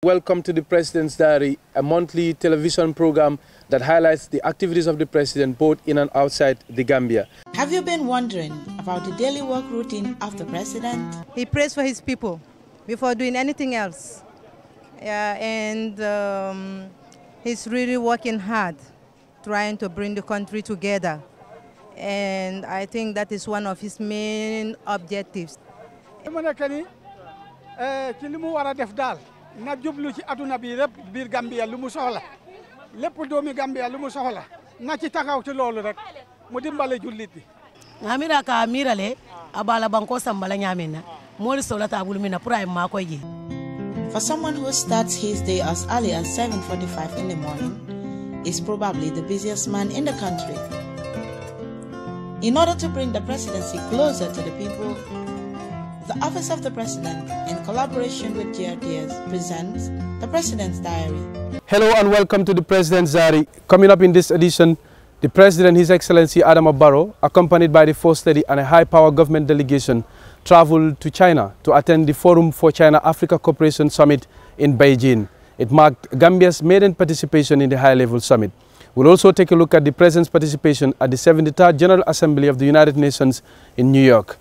Welcome to the President's Diary, a monthly television program that highlights the activities of the President both in and outside the Gambia. Have you been wondering about the daily work routine of the President? He prays for his people before doing anything else. He's really working hard, trying to bring the country together. And I think that is one of his main objectives. na jublu ci aduna bi rep bir Gambia lu mu soxla lepp doomi Gambia lu mu soxla na ci taxaw ci lolu rek mu dimbalé julit bi ngamira ka mirale abala banko sambala nyamena moli solata bulmina pour ay makoy ji. For someone who starts his day as early as 7:45 in the morning, is probably the busiest man in the country. In order to bring the presidency closer to the people, the Office of the President, in collaboration with GRTS, presents the President's Diary. Hello and welcome to the President's Diary. Coming up in this edition, the President, His Excellency Adama Barrow, accompanied by the First Lady and a high-power government delegation, traveled to China to attend the Forum for China-Africa Cooperation Summit in Beijing. It marked Gambia's maiden participation in the high-level summit. We'll also take a look at the President's participation at the 73rd General Assembly of the United Nations in New York,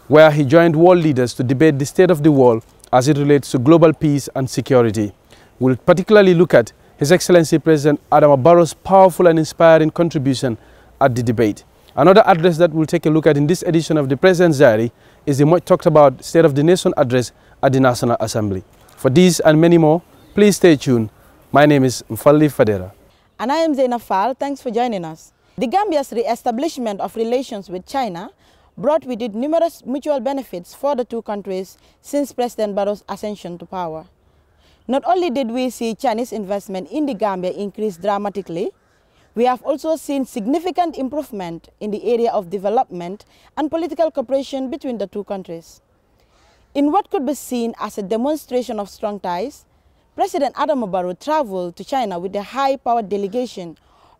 where he joined world leaders to debate the state of the world as it relates to global peace and security. We'll particularly look at His Excellency President Adama Barrow's powerful and inspiring contribution at the debate. Another address that we'll take a look at in this edition of the President's Diary is the much talked about State of the Nation address at the National Assembly. For these and many more, please stay tuned. My name is Mfalli Fadera. And I am Zainab Fall. Thanks for joining us. The Gambia's re-establishment of relations with China brought with it numerous mutual benefits for the two countries since President Barrow's ascension to power. Not only did we see Chinese investment in the Gambia increase dramatically, we have also seen significant improvement in the area of development and political cooperation between the two countries. In what could be seen as a demonstration of strong ties, President Adama Barrow traveled to China with a high-powered delegation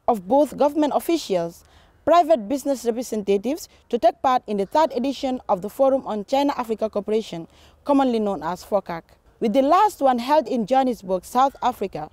of both government officials, private business representatives, to take part in the 3rd edition of the Forum on China-Africa Cooperation, commonly known as FOCAC. With the last one held in Johannesburg, South Africa,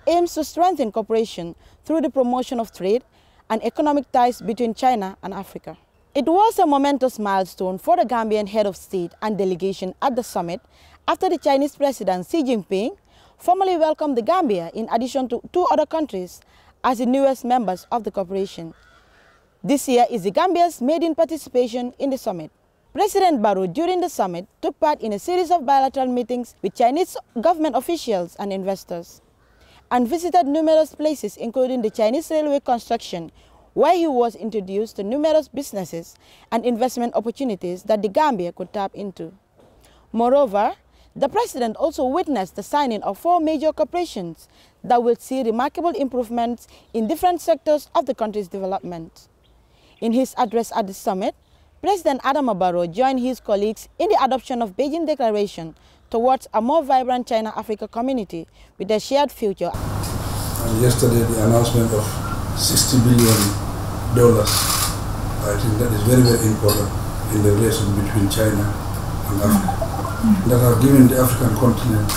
aims to strengthen cooperation through the promotion of trade and economic ties between China and Africa. It was a momentous milestone for the Gambian head of state and delegation at the summit after the Chinese President Xi Jinping formally welcomed the Gambia in addition to 2 other countries as the newest members of the cooperation. This year is the Gambia's maiden participation in the summit. President Barrow, during the summit, took part in a series of bilateral meetings with Chinese government officials and investors, and visited numerous places, including the Chinese railway construction, where he was introduced to numerous businesses and investment opportunities that the Gambia could tap into. Moreover, the President also witnessed the signing of 4 major corporations that will see remarkable improvements in different sectors of the country's development. In his address at the summit, President Adama Barrow joined his colleagues in the adoption of Beijing Declaration towards a more vibrant China-Africa community with a shared future. And yesterday, the announcement of $60 billion, I think that is very, very important in the relation between China and Africa. That have given the African continent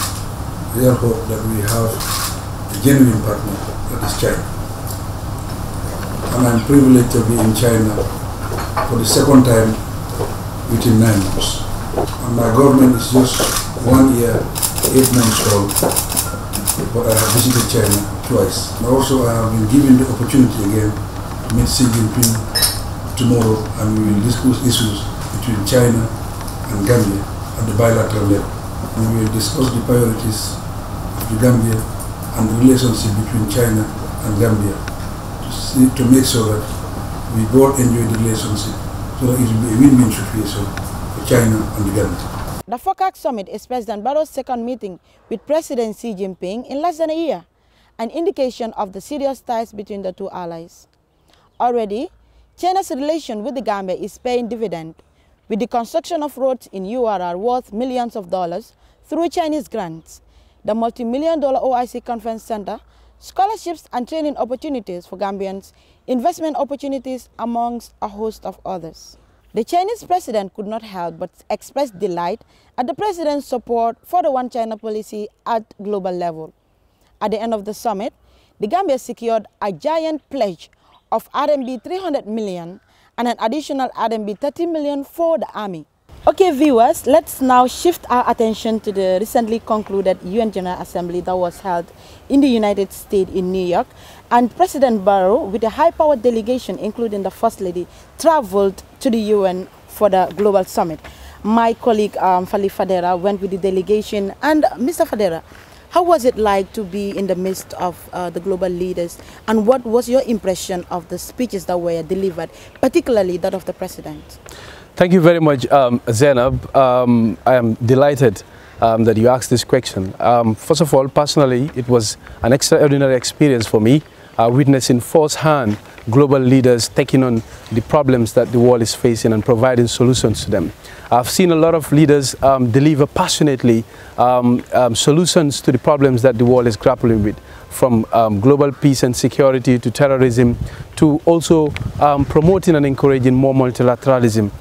real hope that we have a genuine partner, that is China. And I'm privileged to be in China for the 2nd time within 9 months. And my government is just 1 year, 8 months old, but I have visited China twice. And also I have been given the opportunity again to meet Xi Jinping tomorrow, and we will discuss issues between China and Gambia at the bilateral level. And we will discuss the priorities of the Gambia and the relationship between China and Gambia to make sure that we both enjoy the relationship, so that it will be a win-win situation for China and the Gambia. The FOCAC summit is President Barrow's 2nd meeting with President Xi Jinping in less than a year, an indication of the serious ties between the two allies. Already, China's relation with the Gambia is paying dividend, with the construction of roads in URR worth millions of dollars through Chinese grants, the multi-million-dollar OIC Conference Center, scholarships and training opportunities for Gambians, investment opportunities, amongst a host of others. The Chinese president could not help but express delight at the president's support for the One China policy at global level. At the end of the summit, the Gambia secured a giant pledge of RMB 300 million and an additional RMB 30 million for the army. Okay, viewers, let's now shift our attention to the recently concluded UN General Assembly that was held in the United States in New York. And President Barrow, with a high-powered delegation, including the First Lady, traveled to the UN for the Global Summit. My colleague, Fali Fadera, went with the delegation. And Mr. Fadera, how was it like to be in the midst of the global leaders? And what was your impression of the speeches that were delivered, particularly that of the President? Thank you very much, Zainab. I am delighted that you asked this question. First of all, personally, it was an extraordinary experience for me, witnessing firsthand global leaders taking on the problems that the world is facing and providing solutions to them. I've seen a lot of leaders deliver passionately solutions to the problems that the world is grappling with, from global peace and security to terrorism, to also promoting and encouraging more multilateralism,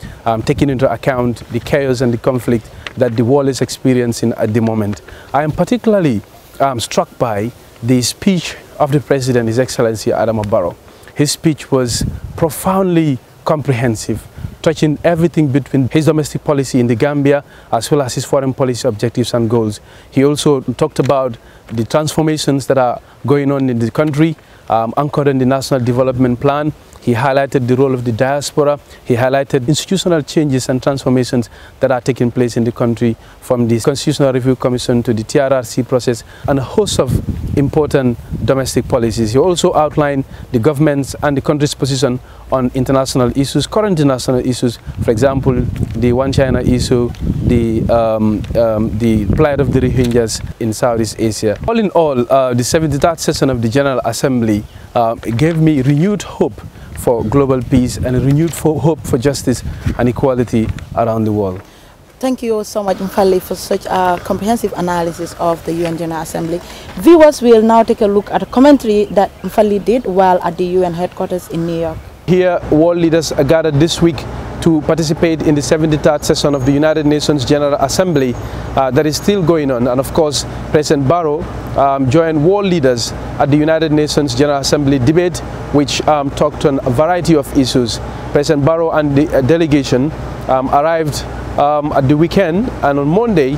taking into account the chaos and the conflict that the world is experiencing at the moment. I am particularly struck by the speech of the President, His Excellency Adama Barrow. His speech was profoundly comprehensive, touching everything between his domestic policy in the Gambia as well as his foreign policy objectives and goals. He also talked about the transformations that are going on in the country, anchored in the National Development Plan. He highlighted the role of the diaspora. He highlighted institutional changes and transformations that are taking place in the country, from the Constitutional Review Commission to the TRRC process, and a host of important domestic policies. He also outlined the government's and the country's position on international issues, current international issues, for example, the One China issue, the plight of the Rohingyas in Southeast Asia. All in all, the 73rd session of the General Assembly gave me renewed hope for global peace and a renewed hope for justice and equality around the world. Thank you so much, Mfali, for such a comprehensive analysis of the UN General Assembly. Viewers will now take a look at a commentary that Mfali did while at the UN headquarters in New York. Here, world leaders are gathered this week to participate in the 73rd session of the United Nations General Assembly that is still going on. And of course, President Barrow joined world leaders at the United Nations General Assembly debate, which talked on a variety of issues. President Barrow and the delegation arrived at the weekend, and on Monday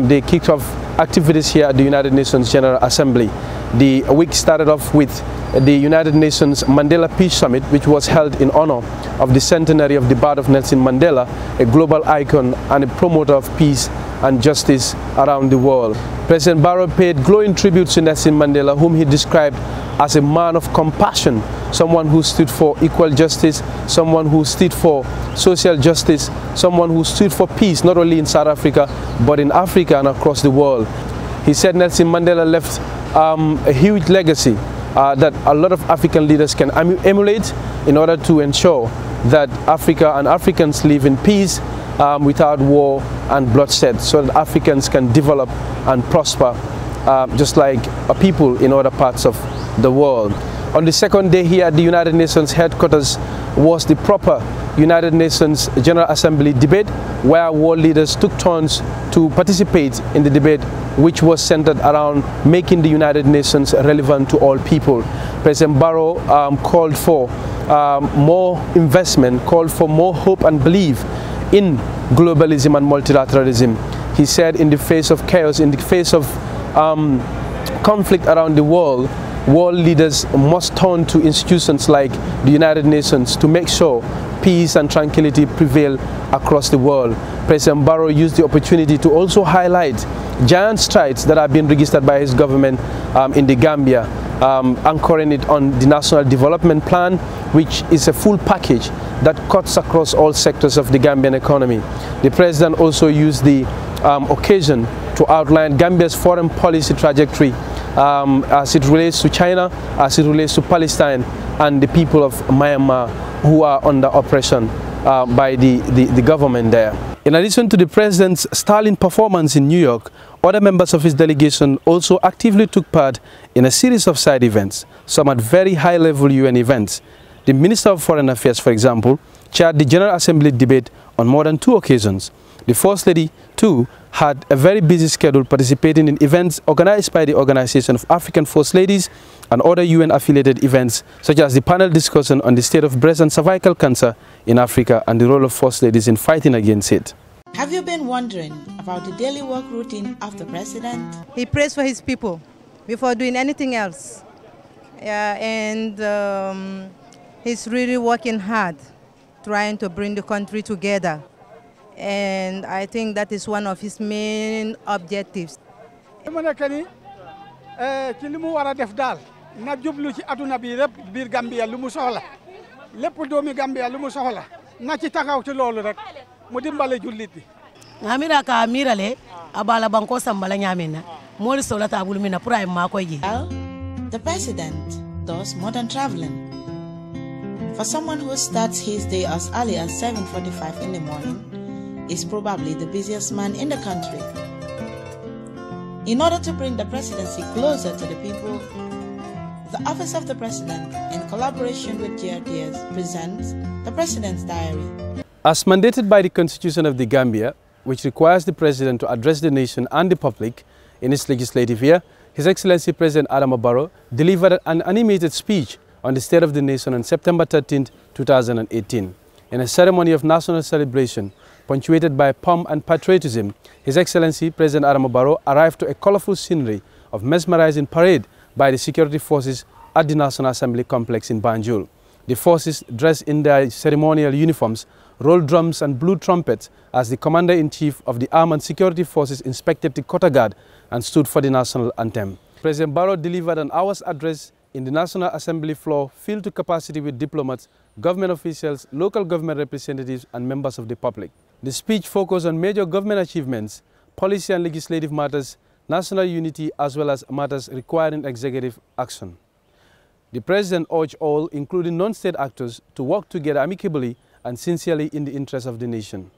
they kicked off activities here at the United Nations General Assembly. The week started off with the United Nations Mandela Peace Summit, which was held in honor of the centenary of the birth of Nelson Mandela, a global icon and a promoter of peace and justice around the world. President Barrow paid glowing tributes to Nelson Mandela, whom he described as a man of compassion, someone who stood for equal justice, someone who stood for social justice, someone who stood for peace, not only in South Africa, but in Africa and across the world. He said Nelson Mandela left a huge legacy that a lot of African leaders can emulate in order to ensure that Africa and Africans live in peace without war and bloodshed, so that Africans can develop and prosper just like people in other parts of the world. On the second day here at the United Nations headquarters was the proper United Nations General Assembly debate, where world leaders took turns to participate in the debate, which was centered around making the United Nations relevant to all people. President Barrow called for more investment, called for more hope and belief in globalism and multilateralism. He said in the face of chaos, in the face of conflict around the world leaders must turn to institutions like the United Nations to make sure peace and tranquility prevail across the world. President Barrow used the opportunity to also highlight giant strides that have been registered by his government in the Gambia, anchoring it on the National Development Plan, which is a full package that cuts across all sectors of the Gambian economy. The President also used the occasion to outline Gambia's foreign policy trajectory as it relates to China, as it relates to Palestine and the people of Myanmar who are under oppression by the government there. In addition to the President's sterling performance in New York, other members of his delegation also actively took part in a series of side events, some at very high-level UN events. The Minister of Foreign Affairs, for example, chaired the General Assembly debate on more than 2 occasions. The First Lady, too, had a very busy schedule participating in events organized by the Organization of African First Ladies and other UN-affiliated events, such as the panel discussion on the state of breast and cervical cancer in Africa and the role of First Ladies in fighting against it. Have you been wondering about the daily work routine of the president? He prays for his people before doing anything else. He's really working hard, trying to bring the country together. And I think that is one of his main objectives. Gambia lumu soxla lepp doomi Gambia lumu soxla na ci taxaw ci lolu rek mu dimbale julit bi ngamira ka mirale abala banko sambala nyamena moli solata bulumina pour ay makoy ji. The president does more than traveling. For someone who starts his day as early as 7:45 in the morning, is probably the busiest man in the country. In order to bring the presidency closer to the people, the Office of the President, in collaboration with GRDS, presents the President's Diary. As mandated by the Constitution of the Gambia, which requires the President to address the nation and the public in its legislative year, His Excellency President Adama Barrow delivered an animated speech on the state of the nation on September 13, 2018. In a ceremony of national celebration, punctuated by pomp and patriotism, His Excellency President Adama Barrow arrived to a colorful scenery of mesmerizing parade by the security forces at the National Assembly complex in Banjul. The forces, dressed in their ceremonial uniforms, rolled drums and blew trumpets as the Commander-in-Chief of the Armed Security Forces inspected the Quarter Guard and stood for the national anthem. President Barrow delivered an hour's address in the National Assembly floor filled to capacity with diplomats, government officials, local government representatives and members of the public. The speech focused on major government achievements, policy and legislative matters, national unity as well as matters requiring executive action. The President urged all, including non-state actors, to work together amicably and sincerely in the interest of the nation.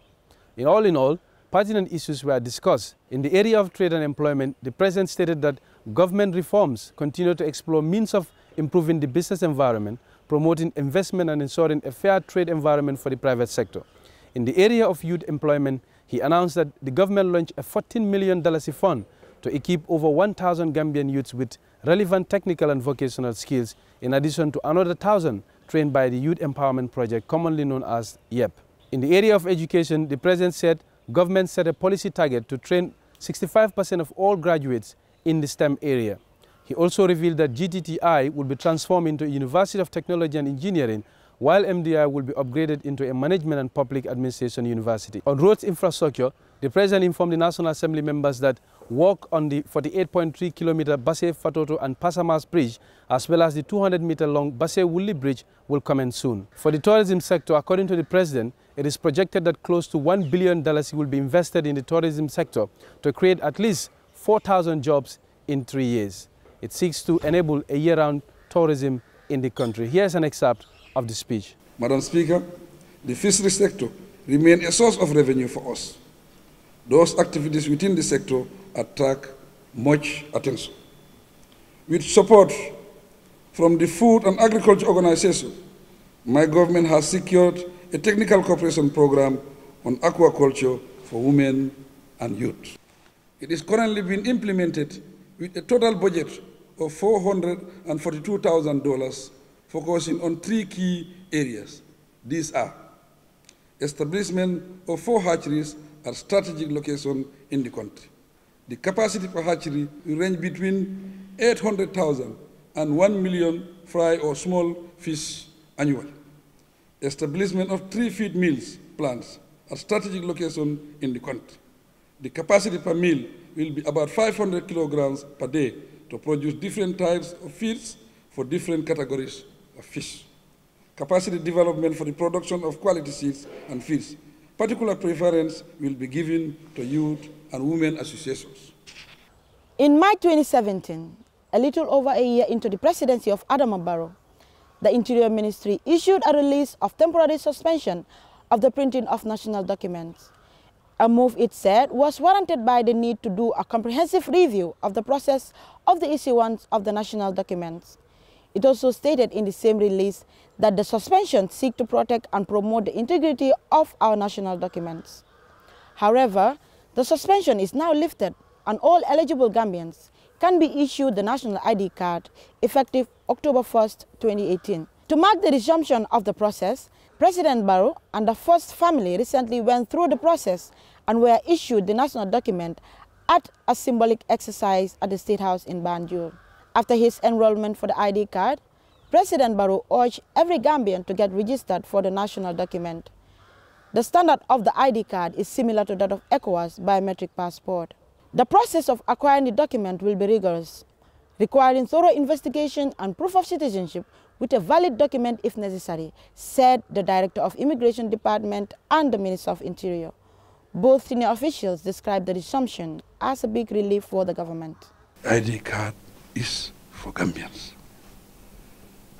In all, pertinent issues were discussed. In the area of trade and employment, the President stated that government reforms continue to explore means of improving the business environment, promoting investment and ensuring a fair trade environment for the private sector. In the area of youth employment, he announced that the government launched a $14 million fund to equip over 1,000 Gambian youths with relevant technical and vocational skills, in addition to another 1,000 trained by the Youth Empowerment Project, commonly known as YEP. In the area of education, the President said government set a policy target to train 65% of all graduates in the STEM area. He also revealed that GTTI will be transformed into a University of Technology and Engineering, while MDI will be upgraded into a Management and Public Administration University. On roads infrastructure, the President informed the National Assembly members that work on the 48.3-kilometer Basse-Fatou and Passamas Bridge, as well as the 200-meter-long Basse-Wuli Bridge, will commence soon. For the tourism sector, according to the President, it is projected that close to $1 billion will be invested in the tourism sector to create at least 4,000 jobs in 3 years. It seeks to enable a year-round tourism in the country. Here's an excerpt of the speech. Madam Speaker, the fishery sector remains a source of revenue for us. Those activities within the sector attract much attention. With support from the Food and Agriculture Organization, my government has secured a technical cooperation program on aquaculture for women and youth. It is currently being implemented with a total budget of $442,000, focusing on 3 key areas. These are establishment of 4 hatcheries at strategic locations in the country. The capacity per hatchery will range between 800,000 and 1 million fry or small fish annually. Establishment of 3 feed mills plants at strategic locations in the country. The capacity per mill will be about 500 kilograms per day to produce different types of feeds for different categories of fish. Capacity development for the production of quality seeds and feeds. Particular preference will be given to youth and women associations. In March 2017, a little over a year into the presidency of Adama Barrow, the Interior Ministry issued a release of temporary suspension of the printing of national documents. A move, it said, was warranted by the need to do a comprehensive review of the process of the issuance of the national documents. It also stated in the same release that the suspension seeks to protect and promote the integrity of our national documents. However, the suspension is now lifted and all eligible Gambians can be issued the national ID card effective October 1st, 2018. To mark the resumption of the process, President Barrow and the first family recently went through the process and were issued the national document at a symbolic exercise at the State House in Banjul. After his enrollment for the ID card, President Barrow urged every Gambian to get registered for the national document. The standard of the ID card is similar to that of ECOWAS biometric passport. The process of acquiring the document will be rigorous, requiring thorough investigation and proof of citizenship with a valid document if necessary, said the Director of Immigration Department and the Minister of Interior. Both senior officials described the resumption as a big relief for the government. ID card is for Gambians.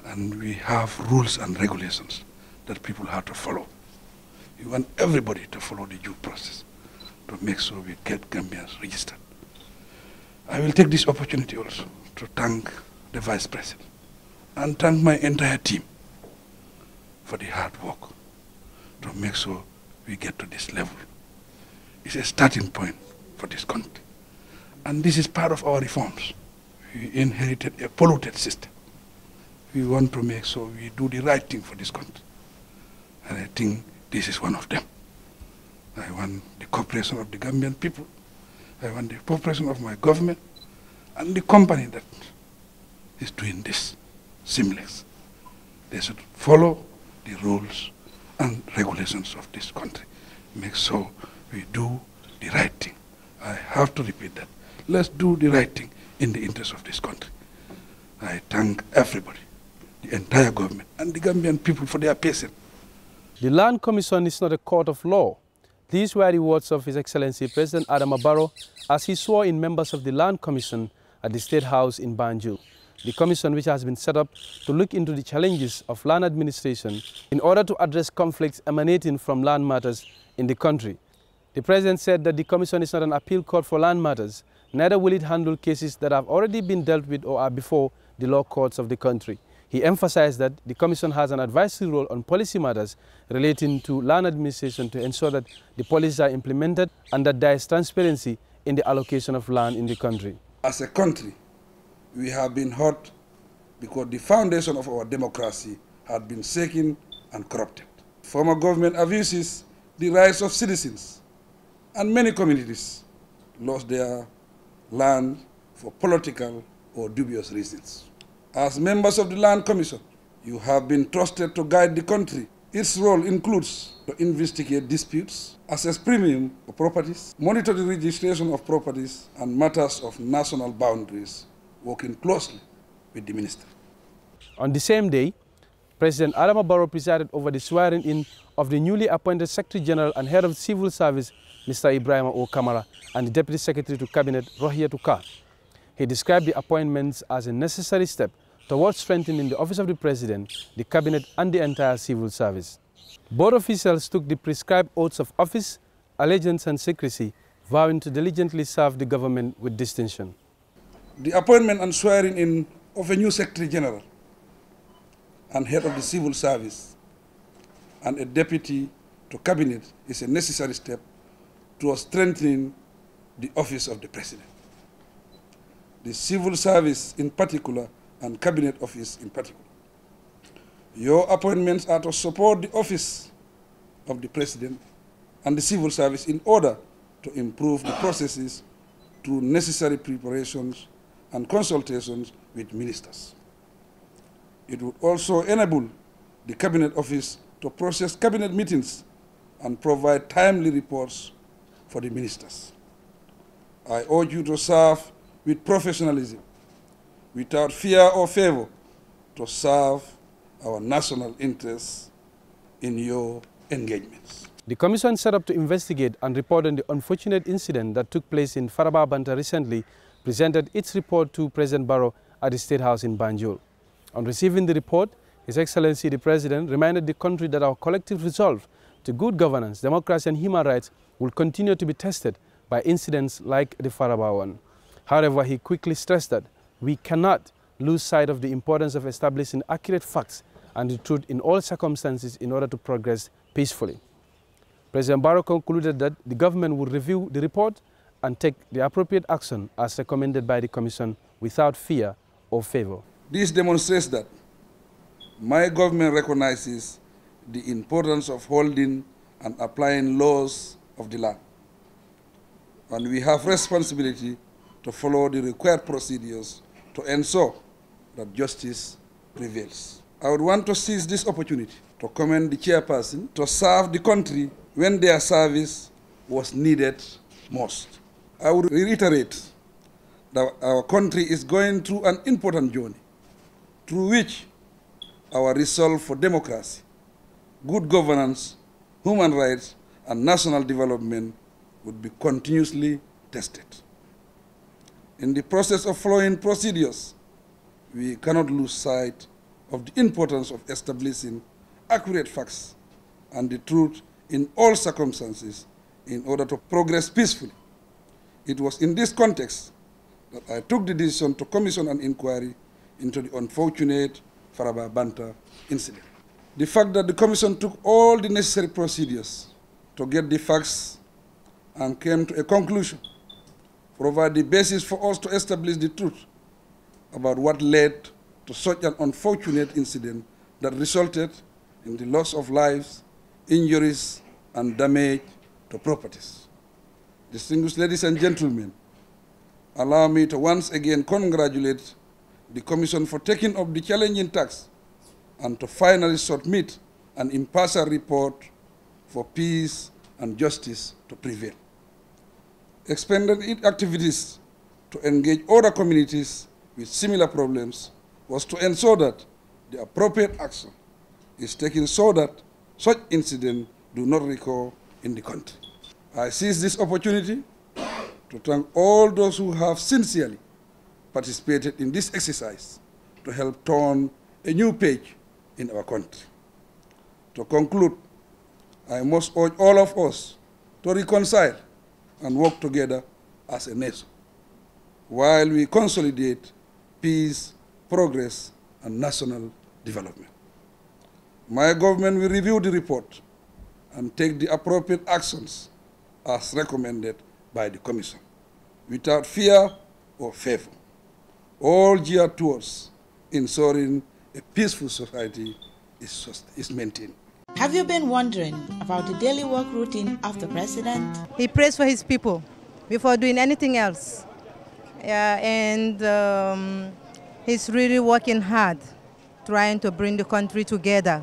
And we have rules and regulations that people have to follow. We want everybody to follow the due process to make sure we get Gambians registered. I will take this opportunity also to thank the Vice President and thank my entire team for the hard work to make sure we get to this level. It's a starting point for this country. And this is part of our reforms. We inherited a polluted system. We want to make sure we do the right thing for this country. And I think this is one of them. I want the cooperation of the Gambian people. I want the cooperation of my government and the company that is doing this seamless. They should follow the rules and regulations of this country. Make sure we do the right thing. I have to repeat that. Let's do the right thing in the interest of this country. I thank everybody, the entire government and the Gambian people for their patience. The Land Commission is not a court of law. These were the words of His Excellency President Adama Barrow as he swore in members of the Land Commission at the State House in Banjul. The commission, which has been set up to look into the challenges of land administration in order to address conflicts emanating from land matters in the country. The President said that the commission is not an appeal court for land matters, neither will it handle cases that have already been dealt with or are before the law courts of the country. He emphasized that the Commission has an advisory role on policy matters relating to land administration to ensure that the policies are implemented and that there is transparency in the allocation of land in the country. As a country, we have been hurt because the foundation of our democracy had been shaken and corrupted. Former government abuses the rights of citizens, and many communities lost their land for political or dubious reasons. As members of the Land Commission, you have been trusted to guide the country. Its role includes to investigate disputes, assess premium for properties, monitor the registration of properties, and matters of national boundaries, working closely with the minister. On the same day, President Adama Barrow presided over the swearing-in of the newly appointed Secretary General and Head of Civil Service, Mr. Ibrahim O. Kamara, and the Deputy Secretary to Cabinet, Rohiyatu Kerr. He described the appointments as a necessary step towards strengthening the office of the President, the Cabinet, and the entire civil service. Both officials took the prescribed oaths of office, allegiance, and secrecy, vowing to diligently serve the government with distinction. The appointment and swearing-in of a new Secretary General and Head of the Civil Service and a Deputy to Cabinet is a necessary step towards strengthening the office of the President. The Civil Service in particular and Cabinet Office in particular. Your appointments are to support the office of the President and the Civil Service in order to improve the processes through necessary preparations and consultations with ministers. It would also enable the Cabinet Office to process Cabinet meetings and provide timely reports for the ministers. I urge you to serve with professionalism, without fear or favor, to serve our national interests in your engagements. The commission set up to investigate and report on the unfortunate incident that took place in Faraba Banta recently presented its report to President Barrow at the State House in Banjul. On receiving the report, His Excellency the President reminded the country that our collective resolve to good governance, democracy and human rights will continue to be tested by incidents like the Faraba one. However, he quickly stressed that we cannot lose sight of the importance of establishing accurate facts and the truth in all circumstances in order to progress peacefully. President Barrow concluded that the government would review the report and take the appropriate action as recommended by the Commission without fear or favor. This demonstrates that my government recognizes the importance of holding and applying laws of the land, and we have responsibility to follow the required procedures to ensure that justice prevails. I would want to seize this opportunity to commend the chairperson to serve the country when their service was needed most. I would reiterate that our country is going through an important journey through which our resolve for democracy, good governance, human rights, and national development would be continuously tested. In the process of following procedures, we cannot lose sight of the importance of establishing accurate facts and the truth in all circumstances in order to progress peacefully. It was in this context that I took the decision to commission an inquiry into the unfortunate Faraba Banta incident. The fact that the Commission took all the necessary procedures to get the facts and came to a conclusion provide the basis for us to establish the truth about what led to such an unfortunate incident that resulted in the loss of lives, injuries, and damage to properties. Distinguished ladies and gentlemen, allow me to once again congratulate the Commission for taking up the challenging task and to finally submit an impartial report for peace and justice to prevail. Expanded its activities to engage other communities with similar problems was to ensure that the appropriate action is taken so that such incidents do not recur in the country. I seize this opportunity to thank all those who have sincerely participated in this exercise to help turn a new page in our country. To conclude, I must urge all of us to reconcile and work together as a nation while we consolidate peace, progress, and national development. My government will review the report and take the appropriate actions as recommended by the Commission, without fear or favor, all geared towards ensuring a peaceful society is maintained. Have you been wondering about the daily work routine of the president? He prays for his people before doing anything else. He's really working hard, trying to bring the country together.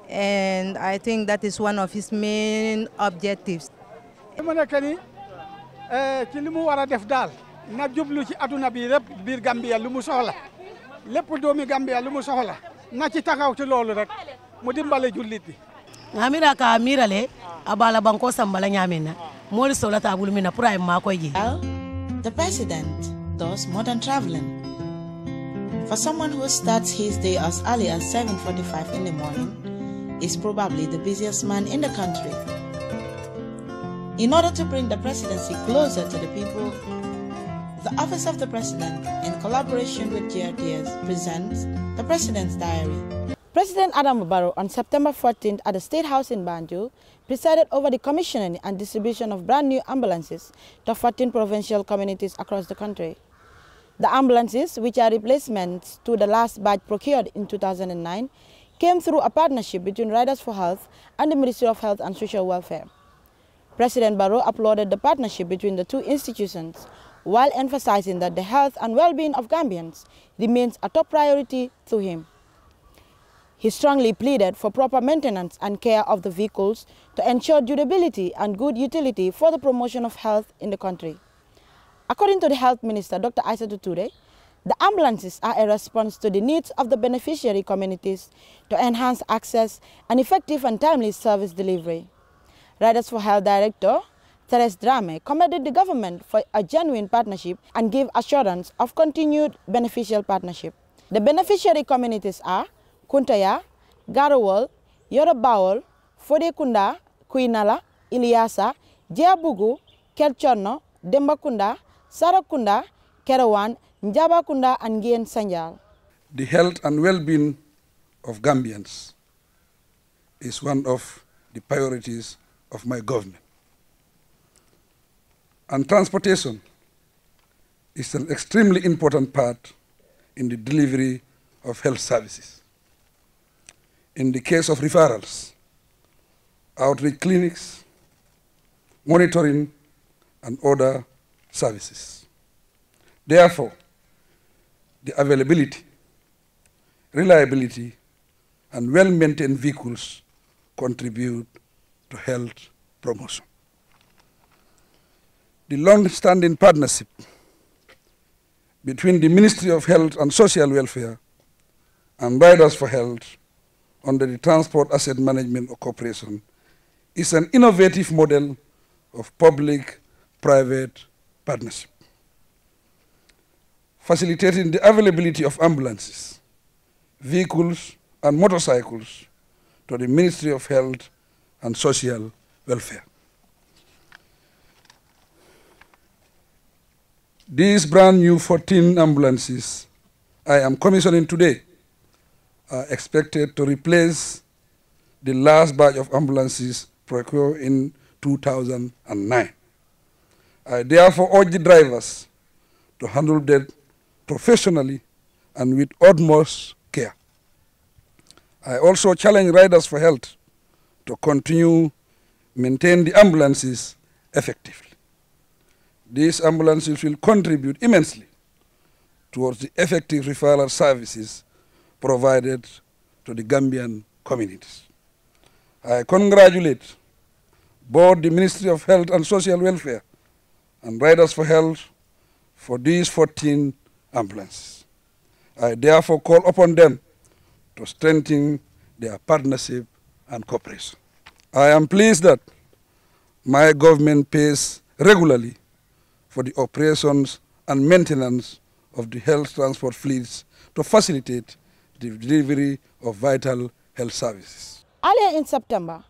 And I think that is one of his main objectives. na jublu ci aduna bi lépp biir Gambia lu mu soxla lépp doomi Gambia lu mu soxla na ci taxaw ci loolu rek mu dimbale jullit bi ngamira ka mirale abala banko sambala nyamena moli solata bulmina pura ma koy ji. The president does modern traveling. For someone who starts his day as early as 7:45 in the morning, is probably the busiest man in the country. In order to bring the presidency closer to the people, the Office of the President, in collaboration with GRTS, presents the President's Diary. President Adama Barrow on September 14th at the State House in Banjul presided over the commissioning and distribution of brand new ambulances to 14 provincial communities across the country. The ambulances, which are replacements to the last batch procured in 2009, came through a partnership between Riders for Health and the Ministry of Health and Social Welfare. President Barrow applauded the partnership between the two institutions while emphasizing that the health and well-being of Gambians remains a top priority to him. He strongly pleaded for proper maintenance and care of the vehicles to ensure durability and good utility for the promotion of health in the country. According to the Health Minister, Dr. Aissatou Touré, the ambulances are a response to the needs of the beneficiary communities to enhance access and effective and timely service delivery. Riders for Health Director Teres Drame commended the government for a genuine partnership and gave assurance of continued beneficial partnership. The beneficiary communities are Kuntaya, Garawal, Yorobawol, Fodekunda, Kuinala, Iliasa, Jeabugu, Kerchorno, Dembakunda, Sarakunda, Kerawan, Njabakunda, and Gien Sanjal. The health and well-being of Gambians is one of the priorities of my government. And transportation is an extremely important part in the delivery of health services. In the case of referrals, outreach clinics, monitoring, and other services. Therefore, the availability, reliability, and well-maintained vehicles contribute to health promotion. The long-standing partnership between the Ministry of Health and Social Welfare and Riders for Health under the Transport Asset Management Corporation is an innovative model of public-private partnership, facilitating the availability of ambulances, vehicles, and motorcycles to the Ministry of Health and Social Welfare. These brand new 14 ambulances I am commissioning today are expected to replace the last batch of ambulances procured in 2009. I therefore urge the drivers to handle them professionally and with utmost care. I also challenge Riders for Health to continue maintain the ambulances effectively. These ambulances will contribute immensely towards the effective referral services provided to the Gambian communities. I congratulate both the Ministry of Health and Social Welfare and Riders for Health for these 14 ambulances. I therefore call upon them to strengthen their partnership and cooperation. I am pleased that my government pays regularly for the operations and maintenance of the health transport fleets to facilitate the delivery of vital health services. Earlier in September,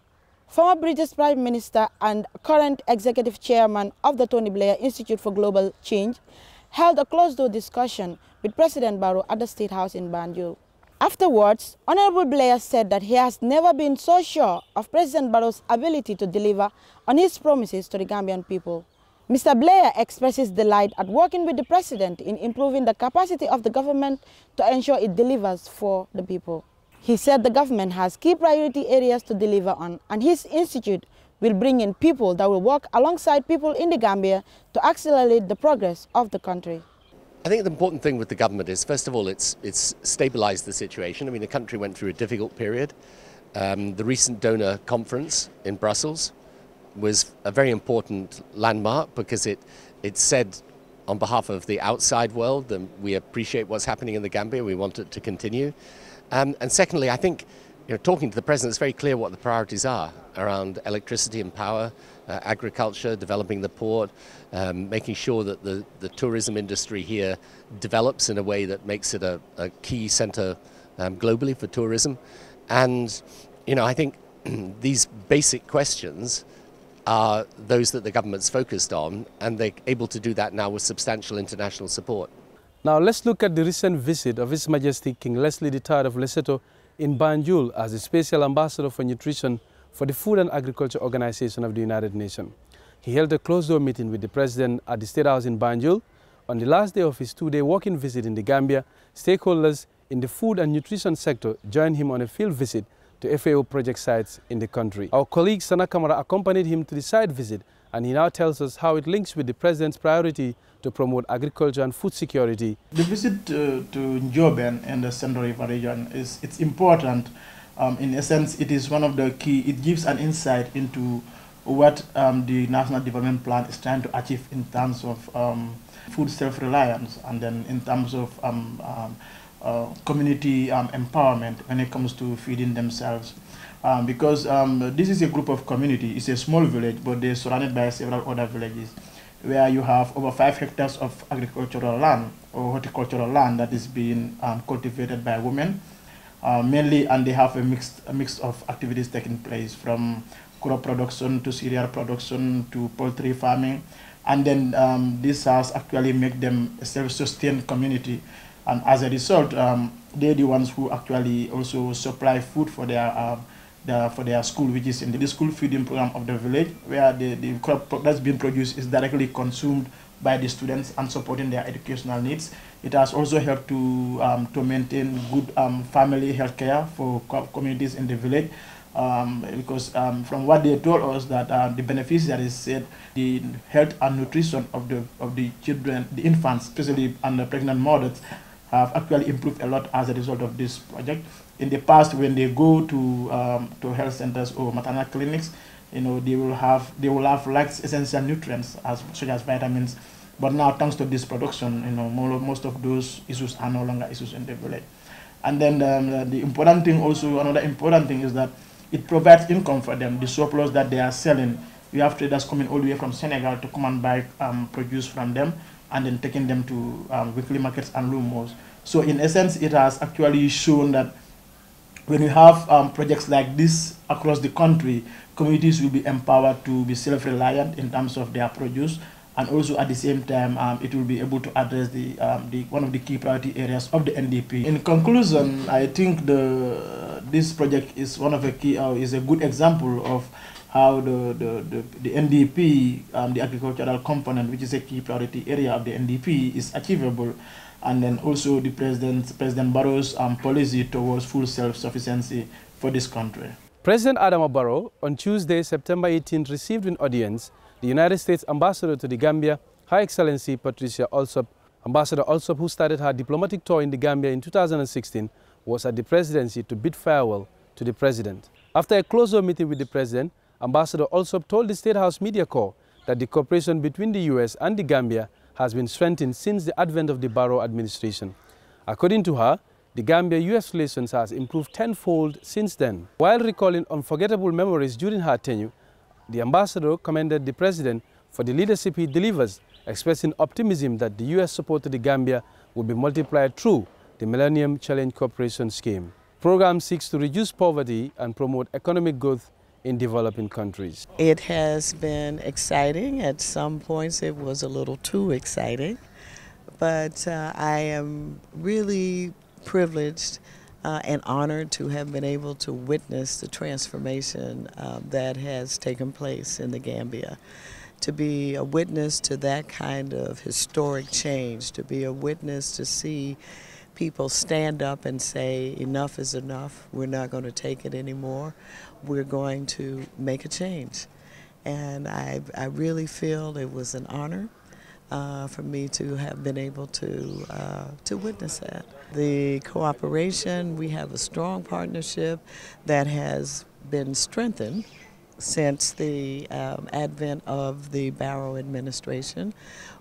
former British Prime Minister and current Executive Chairman of the Tony Blair Institute for Global Change held a closed-door discussion with President Barrow at the State House in Banjul. Afterwards, Honorable Blair said that he has never been so sure of President Barrow's ability to deliver on his promises to the Gambian people. Mr. Blair expresses delight at working with the President in improving the capacity of the government to ensure it delivers for the people. He said the government has key priority areas to deliver on, and his institute will bring in people that will work alongside people in the Gambia to accelerate the progress of the country. I think the important thing with the government is, first of all, it's stabilized the situation. I mean, the country went through a difficult period. The recent donor conference in Brussels was a very important landmark because it said on behalf of the outside world that we appreciate what's happening in the Gambia, we want it to continue. And secondly, I think talking to the President, it's very clear what the priorities are around electricity and power, agriculture, developing the port, making sure that the tourism industry here develops in a way that makes it a key center globally for tourism. And, I think these basic questions are those that the government's focused on, and they're able to do that now with substantial international support. Now let's look at the recent visit of His Majesty King Leslie III of Lesotho in Banjul as the Special Ambassador for Nutrition for the Food and Agriculture Organization of the United Nations. He held a closed-door meeting with the President at the State House in Banjul. On the last day of his two-day walking visit in the Gambia, stakeholders in the food and nutrition sector joined him on a field visit to FAO project sites in the country. Our colleague Sana Kamara accompanied him to the site visit, and he now tells us how it links with the President's priority to promote agriculture and food security. The visit to Njoben and the Central River region it's important. In essence, it is one of the key, it gives an insight into what the National Development Plan is trying to achieve in terms of food self-reliance, and then in terms of community empowerment when it comes to feeding themselves. Because this is a group of community, it's a small village, but they're surrounded by several other villages, where you have over 5 hectares of agricultural land or horticultural land that is being cultivated by women, mainly, and they have a mix of activities taking place, from crop production to cereal production to poultry farming. And then this has actually made them a self-sustained community, And as a result, they're the ones who actually also supply food for their school, which is in the school feeding program of the village, where the crop that's being produced is directly consumed by the students and supporting their educational needs. It has also helped to maintain good family health care for communities in the village. Because from what they told us that the beneficiaries said the health and nutrition of the children, the infants, especially under pregnant mothers, have actually improved a lot as a result of this project. In the past, when they go to health centers or maternal clinics, they will have lacks essential nutrients such as vitamins. But now, thanks to this production, most of those issues are no longer issues in the village. And then the important thing also, another important thing is that it provides income for them. The surplus that they are selling, you have traders coming all the way from Senegal to come and buy produce from them, and then taking them to weekly markets and lumos. So in essence, it has actually shown that when we have projects like this across the country, communities will be empowered to be self-reliant in terms of their produce, and also at the same time, it will be able to address one of the key priority areas of the NDP. In conclusion, I think this project is one of the key, is a good example of how the NDP, the agricultural component, which is a key priority area of the NDP, is achievable, and then also the President Barrow's policy towards full self-sufficiency for this country. President Adama Barrow on Tuesday, September 18th, received in audience the United States Ambassador to the Gambia, Her Excellency Patricia Allsop. Ambassador Allsop, who started her diplomatic tour in the Gambia in 2016, was at the presidency to bid farewell to the president. After a closed-door meeting with the president, Ambassador Allsop told the State House Media Corps that the cooperation between the U.S. and the Gambia has been strengthened since the advent of the Barrow administration. According to her, the Gambia-U.S. relations has improved tenfold since then. While recalling unforgettable memories during her tenure, the ambassador commended the president for the leadership he delivers, expressing optimism that the U.S. support to the Gambia will be multiplied through the Millennium Challenge Cooperation Scheme. The program seeks to reduce poverty and promote economic growth in developing countries. It has been exciting. At some points it was a little too exciting, but I am really privileged and honored to have been able to witness the transformation that has taken place in the Gambia. To be a witness to that kind of historic change, to be a witness to see people stand up and say, enough is enough, we're not going to take it anymore, we're going to make a change. And I really feel it was an honor for me to have been able to witness that. The cooperation, we have a strong partnership that has been strengthened since the advent of the Barrow administration.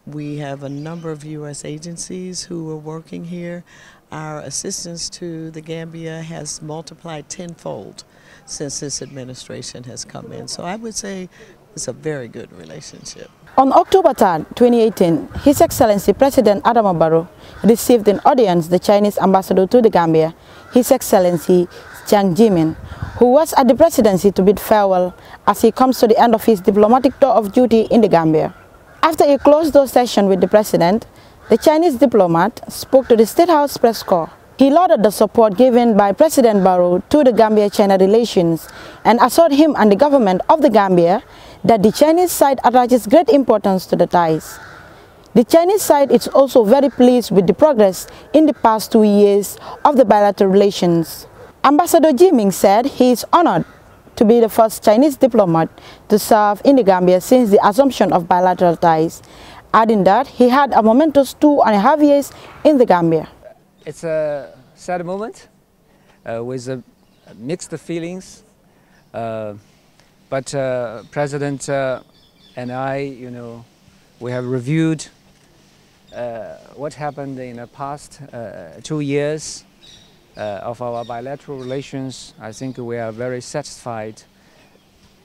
We have a number of U.S. agencies who are working here. Our assistance to the Gambia has multiplied tenfold since this administration has come in. So I would say it's a very good relationship. On October 3, 2018, His Excellency President Adama Barrow received in audience the Chinese ambassador to the Gambia, His Excellency Jiang Zemin, who was at the presidency to bid farewell as he comes to the end of his diplomatic tour of duty in the Gambia. After a closed-door session with the president, the Chinese diplomat spoke to the State House press corps. He lauded the support given by President Barrow to the Gambia-China relations and assured him and the government of the Gambia that the Chinese side attaches great importance to the ties. The Chinese side is also very pleased with the progress in the past 2 years of the bilateral relations. Ambassador Zemin said he is honored to be the first Chinese diplomat to serve in the Gambia since the assumption of bilateral ties, adding that he had a momentous 2.5 years in the Gambia. It's a sad moment with mixed feelings, but President and I, we have reviewed what happened in the past 2 years of our bilateral relations. I think we are very satisfied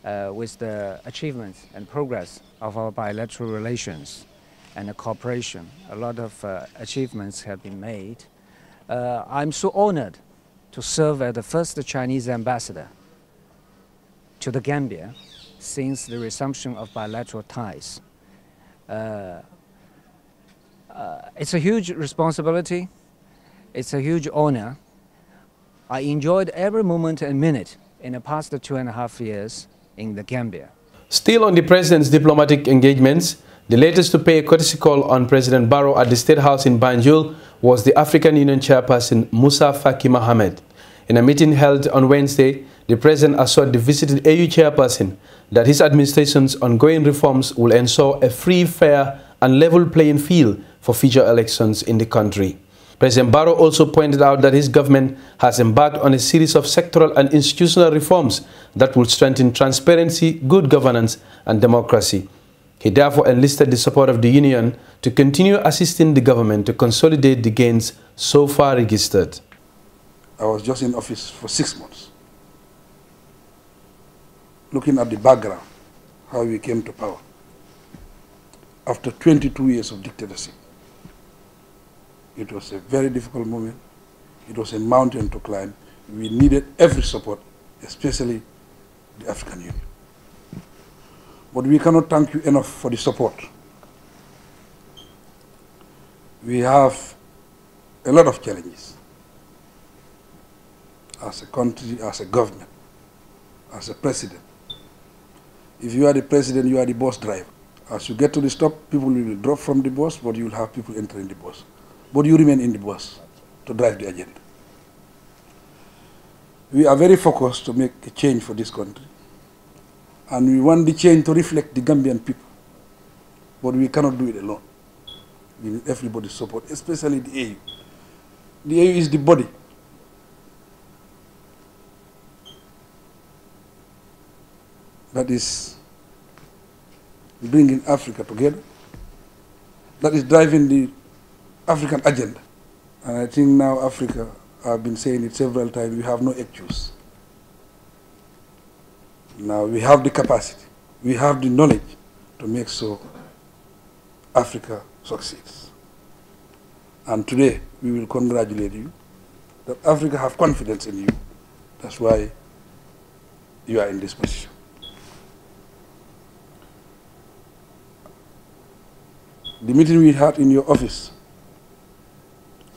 with the achievements and progress of our bilateral relations and the cooperation. A lot of achievements have been made. I'm so honored to serve as the first Chinese ambassador to the Gambia since the resumption of bilateral ties. It's a huge responsibility, It's a huge honor. I enjoyed every moment and minute in the past 2.5 years in the Gambia. Still on the president's diplomatic engagements, the latest to pay a courtesy call on President Barrow at the State House in Banjul was the African Union chairperson Musa Faki Mohamed. In a meeting held on Wednesday, the president assured the visiting AU chairperson that his administration's ongoing reforms will ensure a free, fair and level playing field for future elections in the country. President Barrow also pointed out that his government has embarked on a series of sectoral and institutional reforms that will strengthen transparency, good governance and democracy. He therefore enlisted the support of the Union to continue assisting the government to consolidate the gains so far registered. I was just in office for 6 months, looking at the background, how we came to power after 22 years of dictatorship. It was a very difficult moment. It was a mountain to climb. We needed every support, especially the African Union. But we cannot thank you enough for the support. We have a lot of challenges as a country, as a government, as a president. If you are the president, you are the bus driver. As you get to the stop, people will drop from the bus, but you will have people entering the bus. But you remain in the bus to drive the agenda. We are very focused to make a change for this country. And we want the change to reflect the Gambian people. But we cannot do it alone. We need everybody's support, especially the AU. The AU is the body. That is bringing Africa together. That is driving the African agenda. And I think now Africa, I've been saying it several times, we have no excuse. Now we have the capacity, we have the knowledge to make sure Africa succeeds. And today we will congratulate you that Africa have confidence in you. That's why you are in this position. The meeting we had in your office,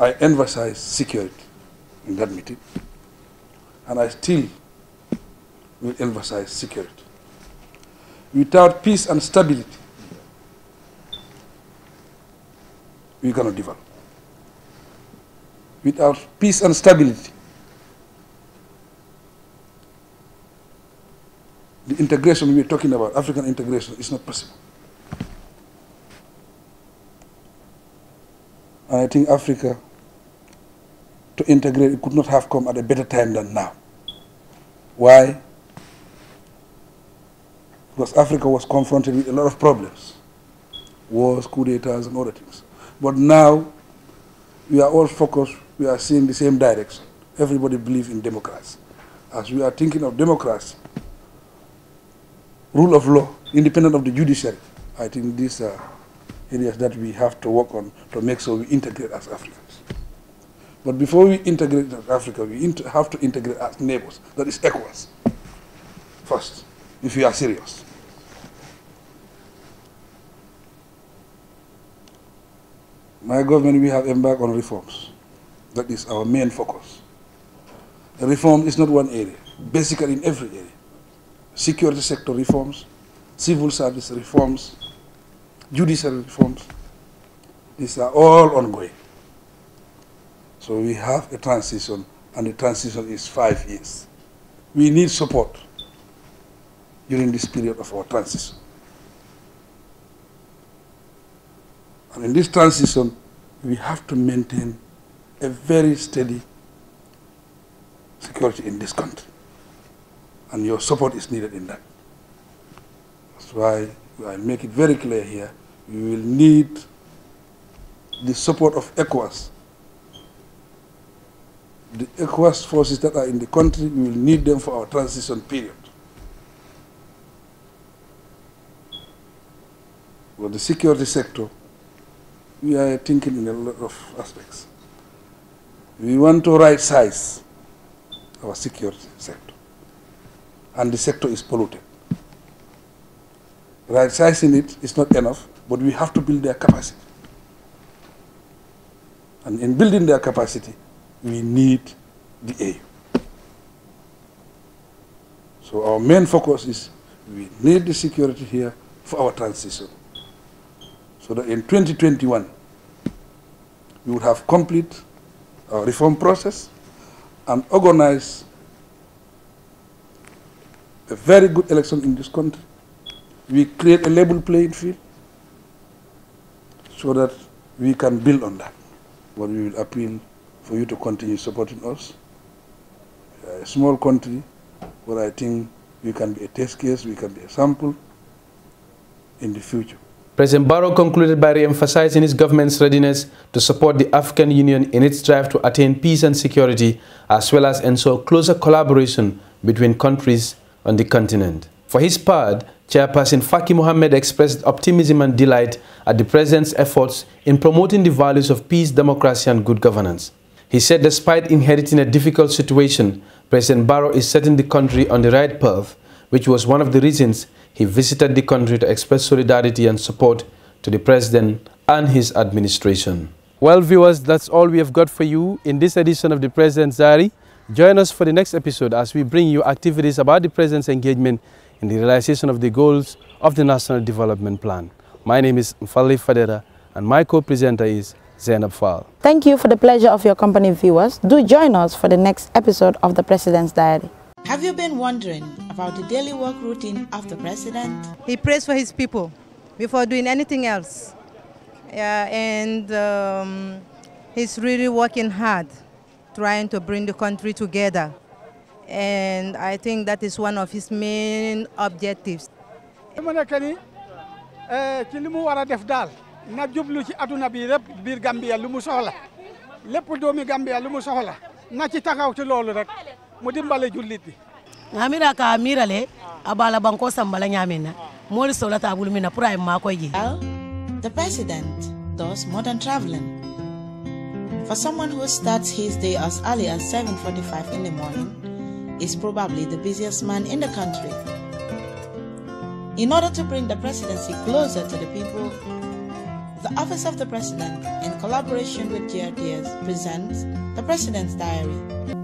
I emphasized security in that meeting, and I still will emphasize security. Without peace and stability, we cannot develop. Without peace and stability, the integration we are talking about, African integration, is not possible. And I think Africa, to integrate, it could not have come at a better time than now. Why? Because Africa was confronted with a lot of problems, wars, coup d'etats, and other things. But now, we are all focused, we are seeing the same direction. Everybody believes in democracy. As we are thinking of democracy, rule of law, independent of the judiciary, I think these are areas that we have to work on to make sure we integrate as Africans. But before we integrate as Africa, we have to integrate as neighbors, that is ECOWAS, first, if we are serious. My government, we have embarked on reforms. That is our main focus. A reform is not one area, basically in every area. Security sector reforms, civil service reforms, judicial reforms, these are all ongoing. So we have a transition, and the transition is 5 years. We need support during this period of our transition. And in this transition, we have to maintain a very steady security in this country. And your support is needed in that. That's why I make it very clear here, we will need the support of ECOWAS. The ECOWAS forces that are in the country, we will need them for our transition period. For the security sector, we are thinking in a lot of aspects. We want to right-size our security sector, and the sector is polluted. Right-sizing it is not enough, but we have to build their capacity. And in building their capacity, we need the AU. So our main focus is we need the security here for our transition. So that in 2021, we would have complete our reform process and organize a very good election in this country. We create a level playing field so that we can build on that. But we will appeal for you to continue supporting us. We are a small country, but I think we can be a test case, we can be a sample in the future. President Barrow concluded by re-emphasizing his government's readiness to support the African Union in its drive to attain peace and security, as well as ensure closer collaboration between countries on the continent. For his part, Chairperson Faki Mohammed expressed optimism and delight at the President's efforts in promoting the values of peace, democracy and good governance. He said despite inheriting a difficult situation, President Barrow is setting the country on the right path, which was one of the reasons he visited the country to express solidarity and support to the President and his administration. Well, viewers, that's all we have got for you in this edition of the President's Diary. Join us for the next episode as we bring you activities about the President's engagement in the realization of the goals of the National Development Plan. My name is Mfali Fadera and my co-presenter is Zainab Fall. Thank you for the pleasure of your company, viewers. Do join us for the next episode of the President's Diary. Have you been wondering about the daily work routine of the President? He prays for his people before doing anything else. He's really working hard, trying to bring the country together. And I think that is one of his main objectives. na jublu ci aduna bi rep biir Gambia lu mu soxla lépp doomi Gambia lu mu soxla na ci taxaw ci loolu rek mu dimbale jullit yi ngamira ka mirale abala banko sambala nyamena moli solata bulu mina pura ma ko ji. The President does more than traveling. For someone who starts his day as early as 7:45 in the morning, is probably the busiest man in the country. In order to bring the presidency closer to the people, the Office of the President, in collaboration with GRTS, presents the President's Diary.